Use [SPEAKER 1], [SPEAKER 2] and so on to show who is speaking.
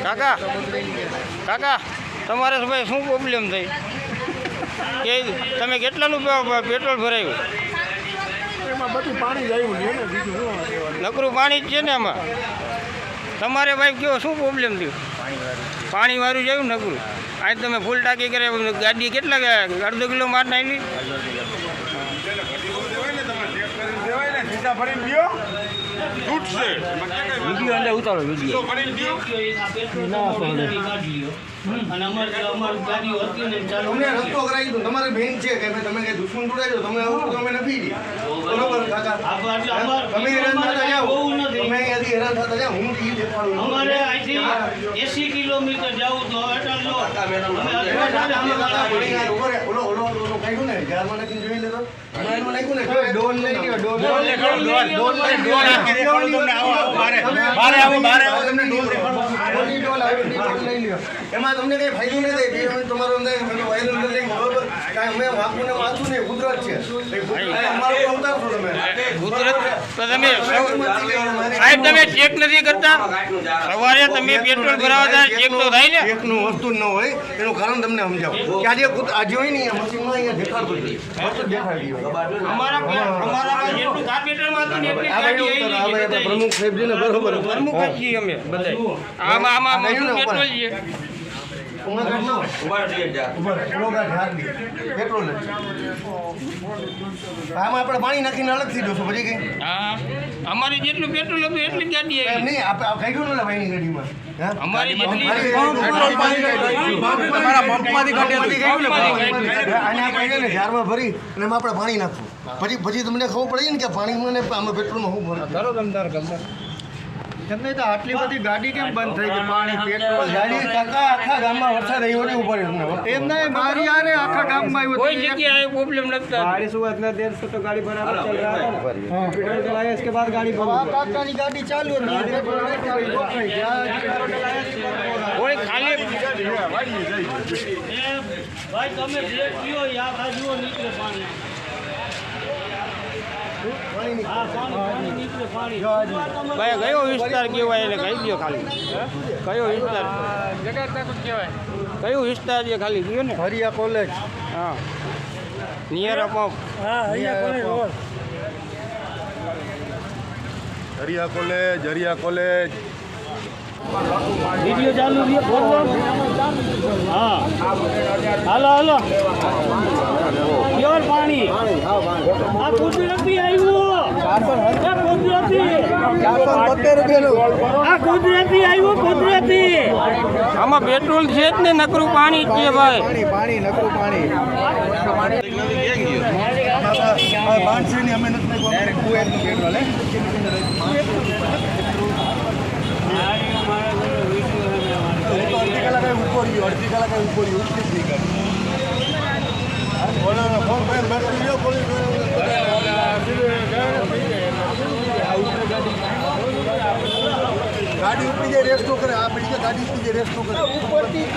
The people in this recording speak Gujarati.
[SPEAKER 1] કાકા કાકા તમારે ભાઈ શું પ્રોબ્લેમ થઈ કે તમે કેટલાનું પેટ્રોલ ભરાયું?
[SPEAKER 2] એમાં બધું પાણી જ આવ્યું ને બીજું શું
[SPEAKER 1] નકરું પાણી જ છે ને એમાં. તમારે ભાઈ કયો શું પ્રોબ્લેમ થયું? પાણીવાળું જ આવ્યું નકરું. આજ તમે ફૂલ ટાંકી કરે ગાડી કેટલા અડધો કિલો માર નાખી? વિડીયો અંદર ઉતારો વિડીયો
[SPEAKER 2] રસ્તો કરાવી દો. તમારે બેન છે કે તમે કઈ દુશ્મન જોડાઈ દો તમે આવું તો અમે નથી બરોબર કાકા તમે હેરાન થતા જાઓ તમે અહીંયાથી હેરાન થતા જાઓ હું ઈ દેખાડું
[SPEAKER 3] અમારે અહીંથી 80 કિલોમીટર જાવું તો
[SPEAKER 2] ઓલો કાઢ્યું ને જારમાં નાખીને જોઈ લેતો નાખ્યું ને ડોલ લઈ ગયો ડોલ એમાં તમને કઈ ફાયદો નહીં થાય તમારો વાયરલ લઈ બરોબર કાંઈ અમે વાંકું ને વાંચું નહીં કુદરત છે અમારું ઉતારશો તમે
[SPEAKER 1] કુદરત તો તમે સાહેબ તમે ચેક નથી કરતા? સવારે તમે પેટ્રોલ ભરાવતા ચેક તો થાય ને?
[SPEAKER 2] એકનું વસ્તુ ન હોય એનું કારણ તમને સમજાવો કે આજે આજે હોય ને મશીનમાં અહીંયા દેખાડતું જ વસ્તુ દેખાડી પ્રમુખ સાહેબજીને બરોબર
[SPEAKER 1] પ્રમુખ જ છીએ અમે બધા. આમાં પેટ્રોલ છે
[SPEAKER 2] આમાં આપણે પાણી નાખીને અલગથી જોશું પછી કઈ
[SPEAKER 1] હા અમારે જેટલું પેટ્રોલ હતું એટલી ગાડી આવી.
[SPEAKER 2] નહીં આપણે કઈ ગયું ને ભાઈની ગાડીમાં
[SPEAKER 1] અમારી જેટલી
[SPEAKER 2] જારમાં ભરી અને એમાં આપણે પાણી નાખવું પછી તમને ખબર પડે ને કે પાણીમાં ને આમાં પેટ્રોલમાં શું ભરે કરો ગમદાર તમને તો આટલી બધી ગાડી કેમ બંધ થઈ ગઈ? પાણી પેટ્રોલ ગાડી કાકા આખા ગામમાં વરસાદ આવ્યો ને ઉપર એમ નહીં મારી યાર આખા ગામમાં આવ્યો
[SPEAKER 1] કોઈ જગ્યાએ પ્રોબ્લેમ નથી.
[SPEAKER 2] बारिश हुआ इतना देर से तो गाड़ी बराबर चल रहा है पेट्रोल डलाया इसके बाद गाड़ी बंद काका की गाड़ी चालू है
[SPEAKER 1] કોઈ ખાલી
[SPEAKER 3] ભાઈ તમે બ્રેક લ્યો યાર આ જુઓ નીકળે પાણી. હા પાણી નીકળે પાણી.
[SPEAKER 1] ભાઈ કયો વિસ્તાર કહેવાય એટલે કહી દો ખાલી. કયો વિસ્તાર કયો વિસ્તાર છે ખાલી કયો ને?
[SPEAKER 2] हरिया कॉलेज
[SPEAKER 1] હા નિયર પંપ.
[SPEAKER 3] હા અહીંયા કોને રોડ
[SPEAKER 2] हरिया कॉलेज
[SPEAKER 3] વિડિયો ચાલુ છે હા હાલો પ્યોર પાણી આ કુદરતી આવ્યું કુદરતી આવ્યું કુદરતી.
[SPEAKER 1] આમાં પેટ્રોલ છે જ ને નકરું પાણી જ છે ભાઈ.
[SPEAKER 2] पानी नकरू पानी बांधछेड़ी हमें નથી પેટ્રોલ હે અડધી કલાક ઉપર ઉઠી જ નહીં ફોન પર બેટરી લ્યો પોલીસ ગાડી ઉપડી જાય રેસ્ટો કરે આ પડી ગાડી ઉપડી જાય રેસ્ટો કરે ઉપરથી